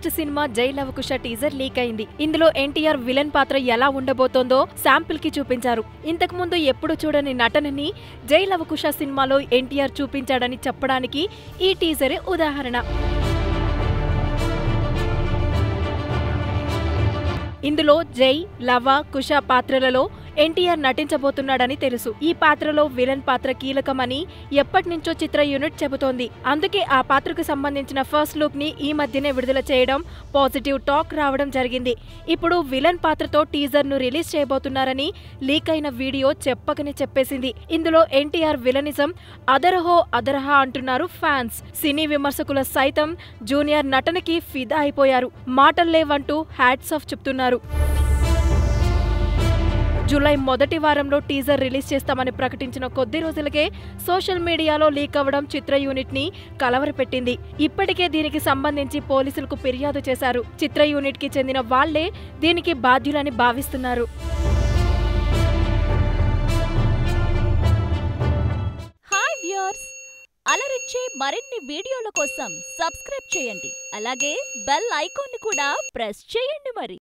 Latest cinema జై Lavakusa teaser leak అయింది. ఇందులో ఎన్టీఆర్ విలన్ పాత్ర ఎలా ఉండబోతోందో శాంపిల్ కి చూపించారు. ఇంతకు ముందు ఎప్పుడు చూడని నటనని జై లవకుశ సినిమాలో ఎన్టీఆర్ చూపించాడని చెప్పడానికి ఈ టీజరే ఉదాహరణ. ఇందులో జై, లవ, కుశ పాత్రలలో ఎన్టీఆర్ నటించబోతున్నాడని తెలుసు. ఈ పాత్రలో విలన్ పాత్ర కీలకమని ఎప్పటినుంచో చిత్ర యూనిట్ చెబుతోంది. అందుకే ఆ పాత్రకు సంబంధించిన ఫస్ట్ లుక్ ని ఈ మధ్యనే విడుదల చేయడం, పాజిటివ్ టాక్ రావడం జరిగింది. ఇప్పుడు విలన్ పాత్రతో టీజర్ ను రిలీజ్ చేయబోతున్నారని లీక్ అయిన వీడియో చెప్పకనే చెప్పేసింది. ఇందులో ఎన్టీఆర్ విలనిజం అదరహో అదరహ అంటున్నారు ఫ్యాన్స్. సినీ విమర్శకుల సైతం జూనియర్ నటనకి ఫిదా అయిపోయారు. మాటల్లేవంటూ హ్యాట్స్ ఆఫ్ చెప్తున్నారు. జూలై మొదటి వారంలో టీజర్ రిలీజ్ చేస్తామని ప్రకటించిన కొద్ది రోజులకే సోషల్ మీడియాలో లీక్ అవ్వడం చిత్ర యూనిట్ ని కలవరపెట్టింది. ఇప్పటికే దీనికి సంబంధించి పోలీసులకు ఫిర్యాదు చేశారు. చిత్ర యూనిట్ కి చెందిన వాళ్లే దీనికి బాధ్యులని భావిస్తున్నారు. హాయ్ వ్యూయర్స్, అలరించే మరిన్ని వీడియోల కోసం సబ్స్క్రైబ్ చేయండి. అలాగే బెల్ ఐకాన్ ని కూడా ప్రెస్ చేయండి. మరి